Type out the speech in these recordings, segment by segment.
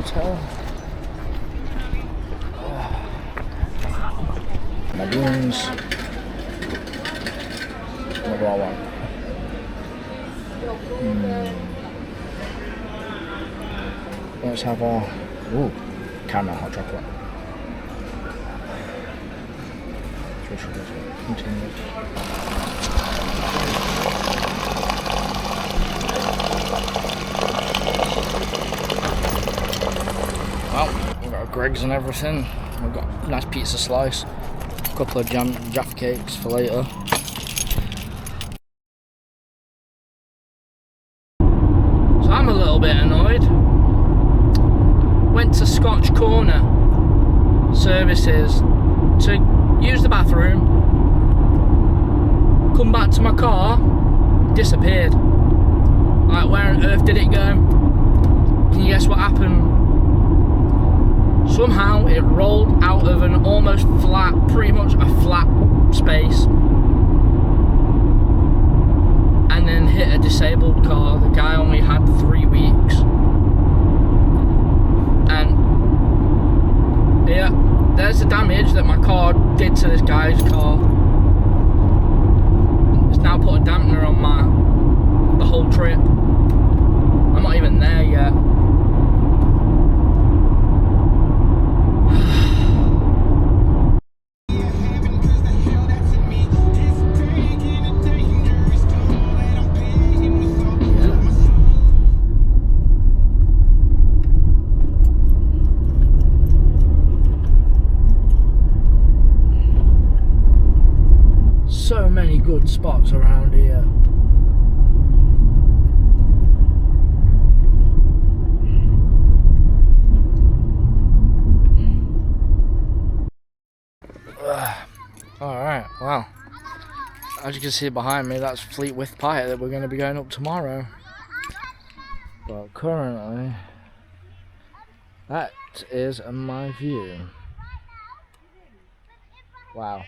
hotel. My beans. What do I want? Let's have a caramel hot chocolate. Continue. Well, we've got our Greggs and everything. We've got a nice pizza slice, a couple of Jaffa cakes for later. So I'm a little bit annoyed. Went to Scotch Corner Services to use the bathroom. Come back to my car, disappeared. Like, where on earth did it go? Can you guess what happened? Somehow it rolled out of an almost flat, pretty much a flat space, and then hit a disabled car. The guy only had 3 weeks. And yeah, there's the damage that my car did to this guy's car. It's now put a dampener on the whole trip. I'm not even there yet. So many good spots around here. Alright, well, as you can see behind me, that's Fleetwith Pike that we're going to be going up tomorrow. But currently, that is my view. Wow.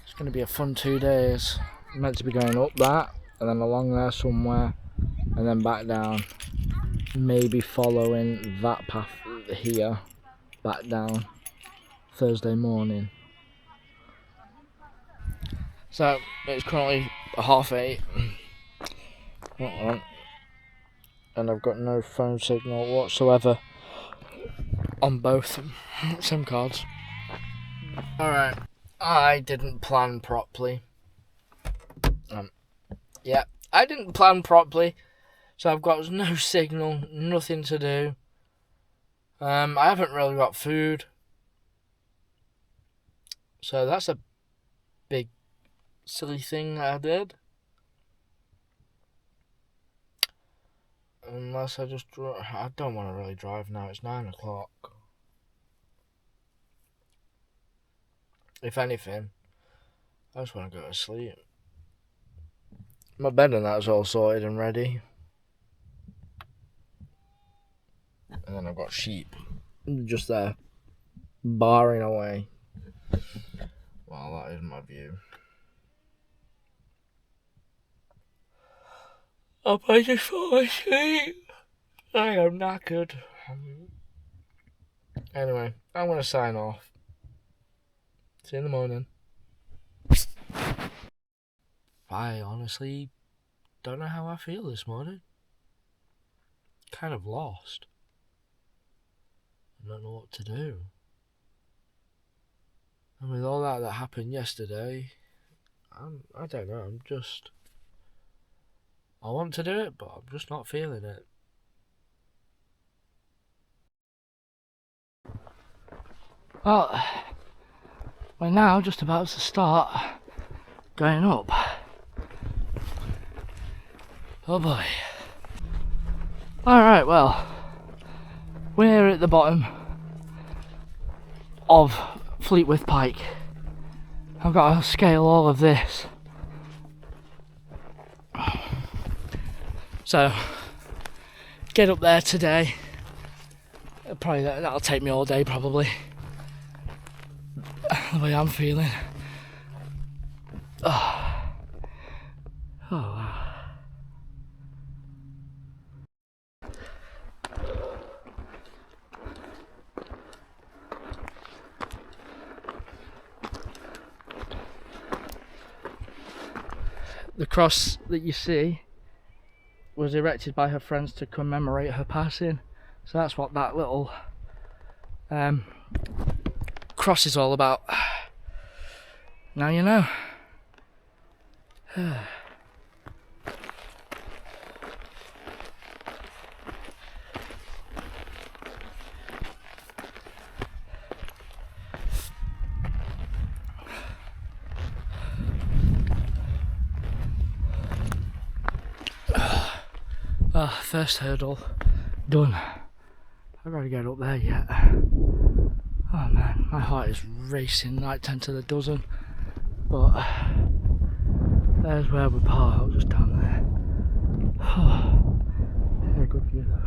It's going to be a fun 2 days. I'm meant to be going up that, and then along there somewhere, and then back down. Maybe following that path here, back down, Thursday morning. So, it's currently 8:30. And I've got no phone signal whatsoever on both SIM cards. Alright. I didn't plan properly. Yeah, I didn't plan properly, so I've got no signal, nothing to do. I haven't really got food, so that's a big silly thing that I did. Unless I just I don't want to really drive now. It's 9 o'clock. If anything, I just want to go to sleep. My bed and that's all sorted and ready. And then I've got sheep just there, barring away. Well, that is my view. I just fall asleep. I am knackered. Anyway, I'm going to sign off. See you in the morning. I honestly don't know how I feel this morning. Kind of lost. I don't know what to do. And with all that happened yesterday, I don't know, I want to do it, but I'm just not feeling it. Well, we're now just about to start going up. Oh boy. Alright, well, we're at the bottom of Fleetwith Pike. I've got to scale all of this. So, get up there today. That'll take me all day probably. The way I'm feeling. Oh wow. the cross that you see was erected by her friends to commemorate her passing. So that's what that little cross is all about. Now you know. First hurdle done. I've got to get up there yet. Oh man, my heart is racing like 10 to the dozen. But there's where we park, just down there. Yeah, good view though.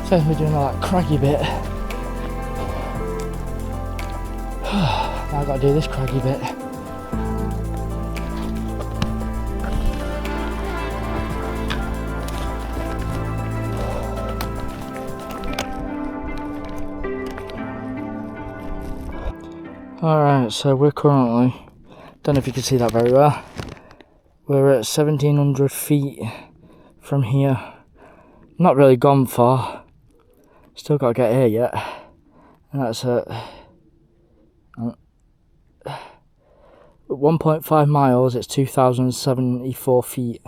So we're doing all that craggy bit. Now I've got to do this craggy bit. Alright, so we're currently, don't know if you can see that very well, we're at 1700 feet from here. Not really gone far. Still got to get here yet, and that's at 1.5 miles. It's 2,074 feet.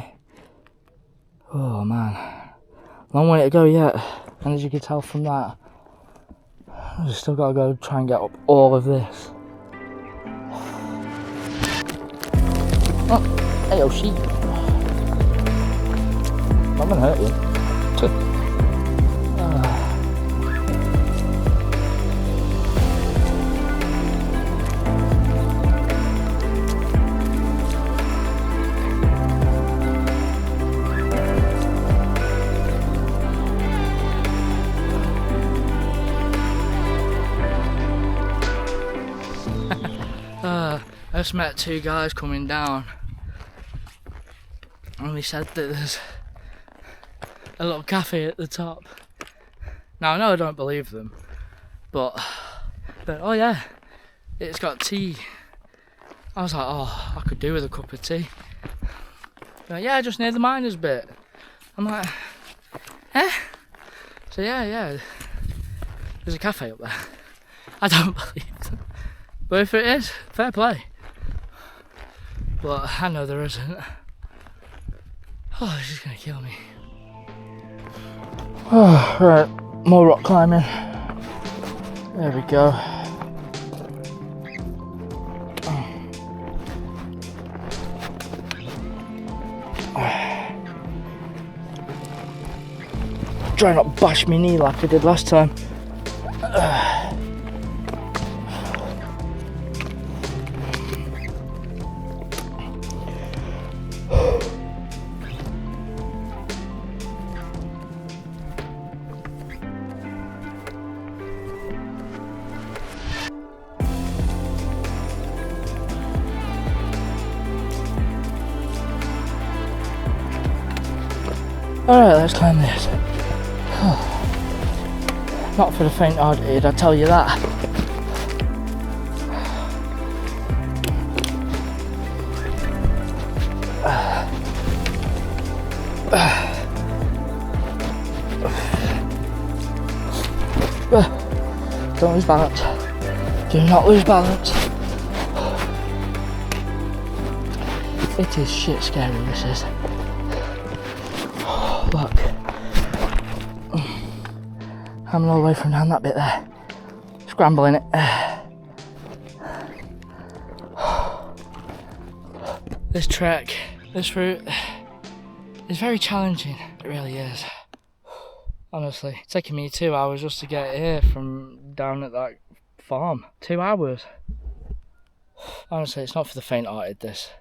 Oh man, long way to go yet. And as you can tell from that, I've still got to go try and get up all of this. Oh, hey, oh sheep! I'm gonna hurt you. I just met two guys coming down and they said that there's a little cafe at the top. Now I know I don't believe them, but oh yeah, it's got tea. I was like, oh, I could do with a cup of tea. Like, yeah, just near the miners bit. I'm like, eh? So yeah, there's a cafe up there. I don't believe them, but if it is, fair play. But I know there isn't. Oh, this is gonna kill me. Oh, right, more rock climbing. There we go. Try not to bash my knee like I did last time. Alright, let's climb this. Not for the faint-hearted, I tell you that. Don't lose balance. Do not lose balance. It is shit scary, this is. Look. I'm all the way from down that bit there. Scrambling it. This trek, this route is very challenging. It really is. Honestly, it's taken me 2 hours just to get here from down at that farm. 2 hours. Honestly, it's not for the faint-hearted, this.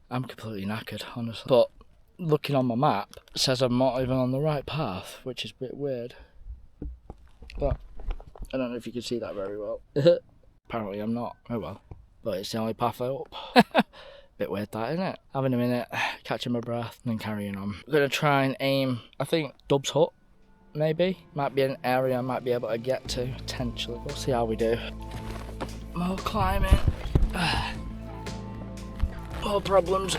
I'm completely knackered, honestly. But looking on my map, it says I'm not even on the right path, which is a bit weird. But I don't know if you can see that very well. Apparently I'm not. Oh well. But it's the only path up. Bit weird that, isn't it? Having a minute, catching my breath, and then carrying on. I'm gonna try and aim, I think, Dub's Hut, maybe. Might be an area I might be able to get to, potentially. We'll see how we do. More climbing. More problems.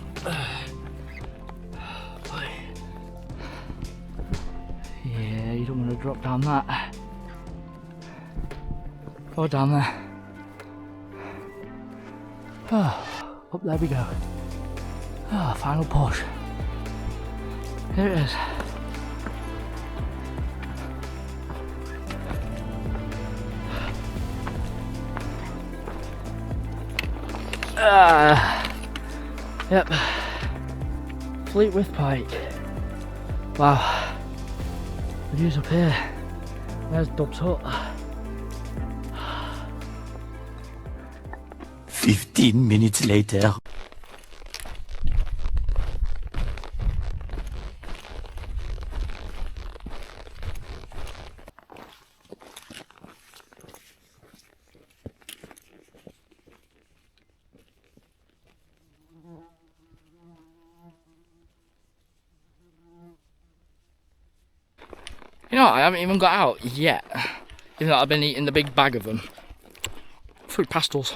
Yeah, you don't want to drop down that. Or down there. Oh, up there we go. Oh, final push. Here it is. Yep. Fleetwith Pike. Wow. The view's up here. There's Dub's Hut. 15 minutes later. You know what, I haven't even got out yet, even though I've been eating the big bag of them. Fruit pastels.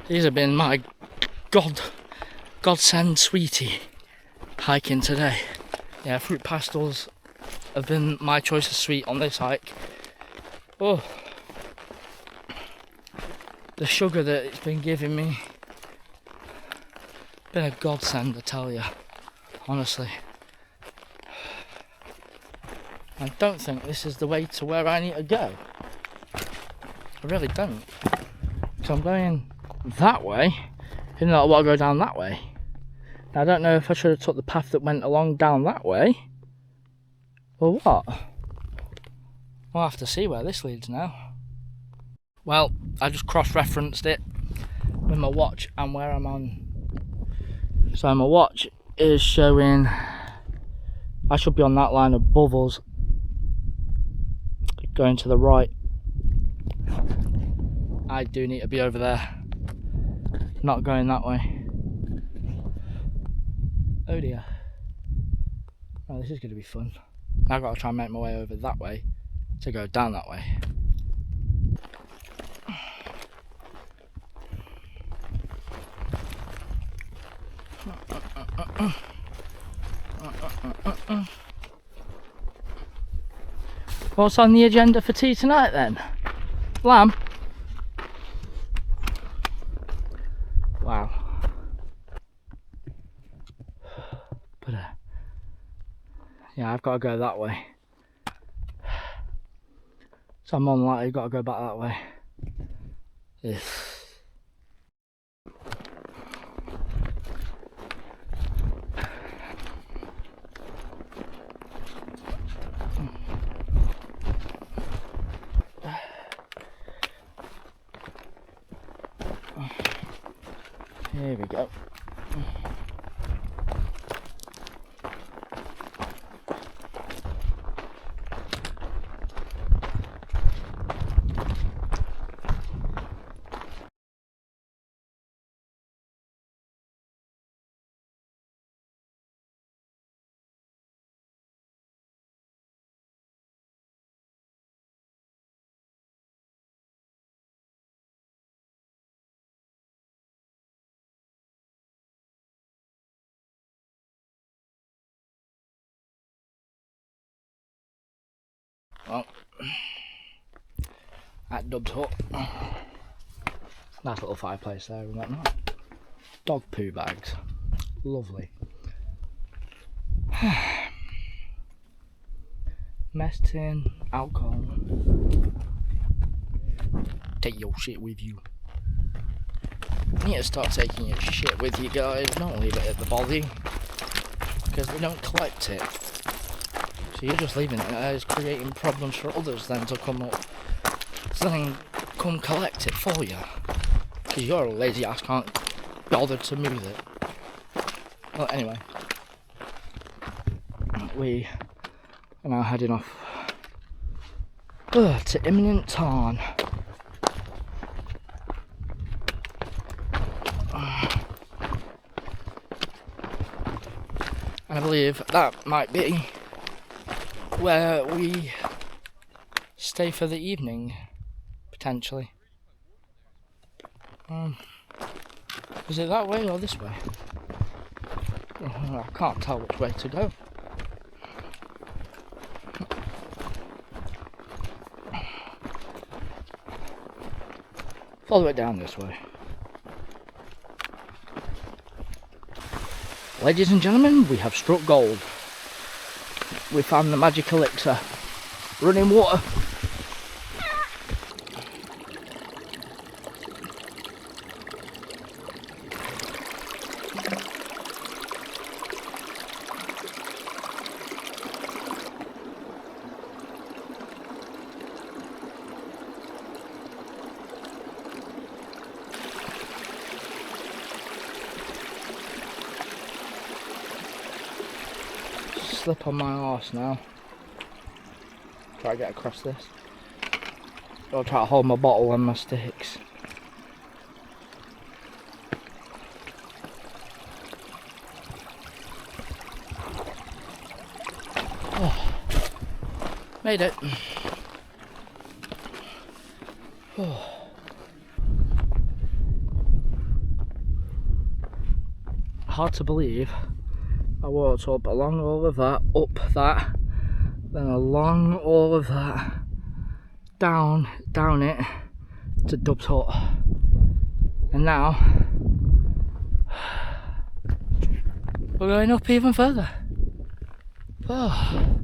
These have been my godsend sweetie hiking today. Yeah, fruit pastels have been my choice of sweet on this hike. Oh, the sugar that it's been giving me, been a godsend, I tell you, honestly. I don't think this is the way to where I need to go. I really don't. So I'm going that way, even though I want to go down that way. Now, I don't know if I should have took the path that went along down that way, or what. We'll have to see where this leads now. Well, I just cross-referenced it with my watch and where I'm on. So my watch is showing I should be on that line above us, going to the right. I do need to be over there, not going that way. Oh dear. Oh, this is going to be fun. Now I've got to try and make my way over that way to go down that way. What's on the agenda for tea tonight then? Lamb? Wow. But yeah, I've got to go that way. So I'm on likely got to go back that way. Yeah. Here we go. Well, at Dub's hut. Nice little fireplace there and whatnot. Dog poo bags. Lovely. Mess tin, alcohol. Take your shit with you. You need to start taking your shit with you guys. Don't leave it at the body, because they don't collect it. So you're just leaving it there, it's creating problems for others then to come up. So then come collect it for you. Because you're a lazy ass, can't bother to move it. Well, anyway. We are now heading off to imminent tarn. And I believe that might be where we stay for the evening, potentially. Is it that way or this way? I can't tell which way to go. Follow it down this way. Ladies and gentlemen, we have struck gold. We found the magic elixir. Running water. Slip on my arse now. Try to get across this. I'll try to hold my bottle and my sticks. Oh, made it. Oh. Hard to believe. I walked up along all of that, up that, then along all of that, down it to Dub's hut. And now we're going up even further. Oh.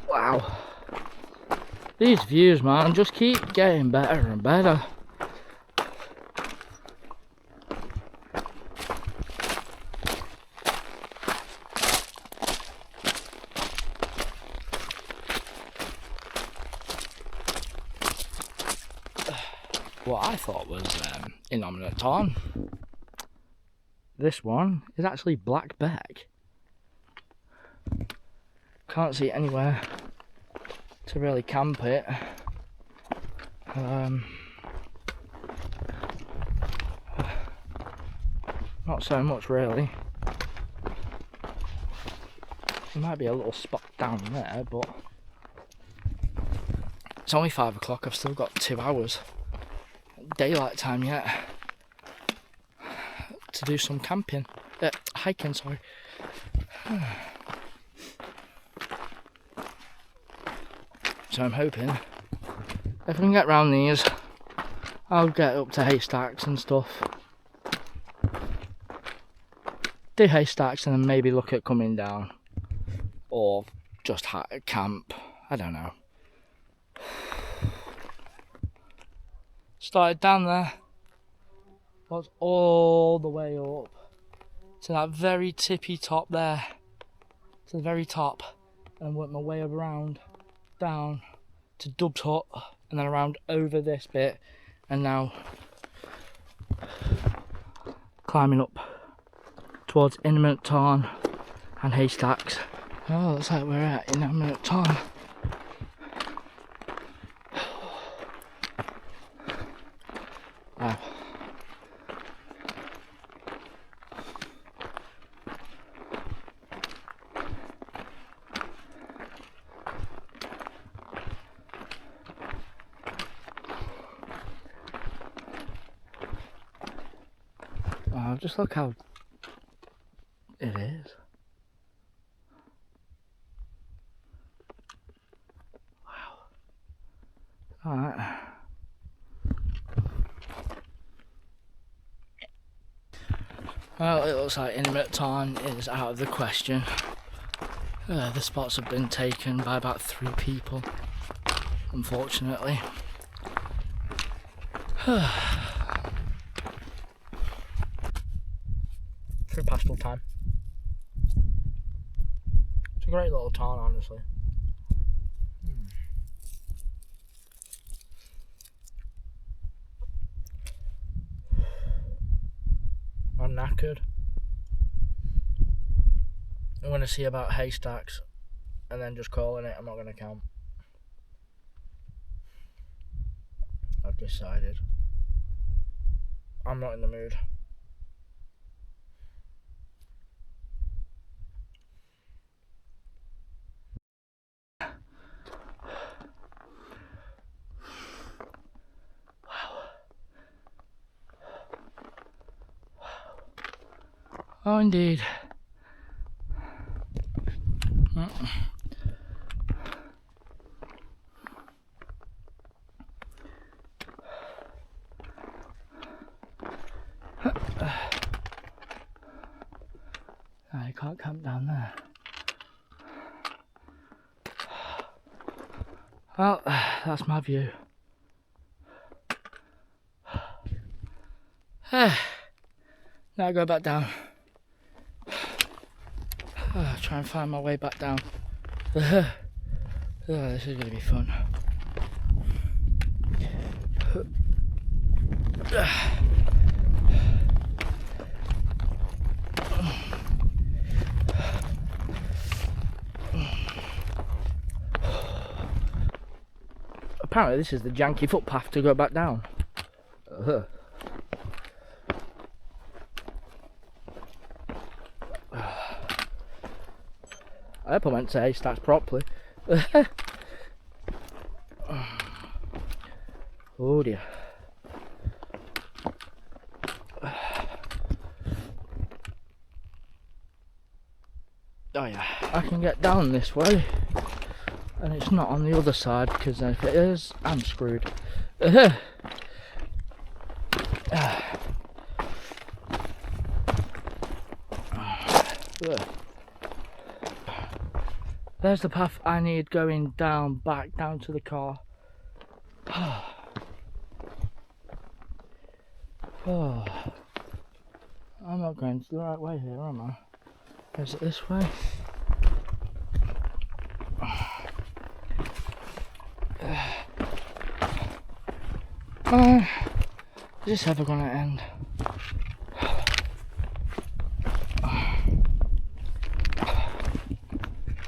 Wow, these views, man, just keep getting better and better. What I thought was inomate tarn. This one is actually blackback. Can't see anywhere to really camp it. Not so much really. There might be a little spot down there, but it's only 5 o'clock. I've still got 2 hours daylight time yet to do some camping, hiking, sorry. So I'm hoping if I can get round these, I'll get up to Haystacks and stuff. Do Haystacks and then maybe look at coming down. Or just camp. I don't know. Started down there. Was all the way up to that very tippy top there. To the very top. And worked my way around. Down to Dub's hut and then around over this bit, and now climbing up towards inomate tarn and Haystacks. Oh, looks like we're at inomate tarn. Wow. Wow, just look how it is. Wow. Alright. Well, it looks like inomate tarn is out of the question. The spots have been taken by about 3 people, unfortunately. Through pastoral time. It's a great little tarn, honestly. I'm knackered. I'm going to see about Haystacks and then just calling it. I'm not going to camp. I've decided. I'm not in the mood. Oh, indeed. I can't camp down there. Well, that's my view. Now I go back down. Try and find my way back down. This is going to be fun. Apparently this is the janky footpath to go back down. I hope I meant to Haystacks properly. Oh dear. Oh yeah, I can get down this way. And it's not on the other side, because if it is, I'm screwed. There's the path I need going down, back down to the car. Oh, I'm not going the right way here, am I? Is it this way? Is this ever gonna end?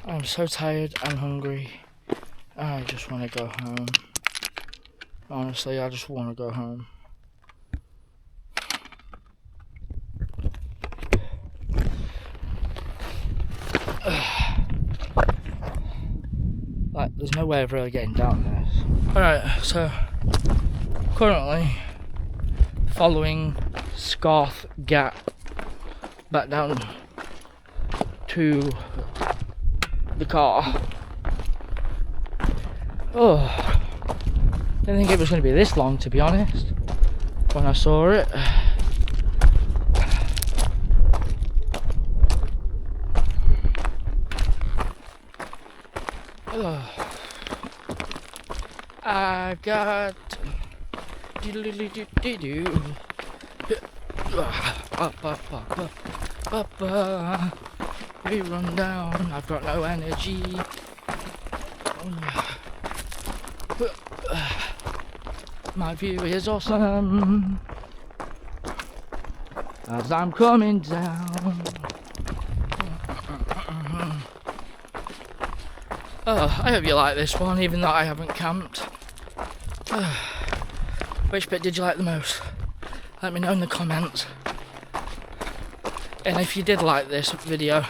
I'm so tired and hungry. I just want to go home. Honestly, I just want to go home. Like, there's no way of really getting down this. Alright, so currently following Scarth Gap back down to the car. Oh, didn't think it was going to be this long, to be honest, when I saw it. Oh. I've got we run down, I've got no energy. My view is awesome. as I'm coming down. Oh, I hope you like this one, even though I haven't camped. Which bit did you like the most? Let me know in the comments. And if you did like this video,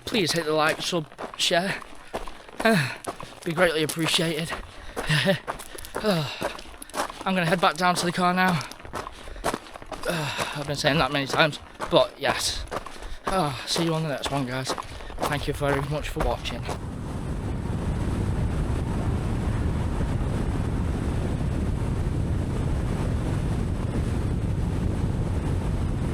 please hit the like, sub, share. Be greatly appreciated. I'm gonna head back down to the car now. I've been saying that many times, but yes. See you on the next one, guys. Thank you very much for watching.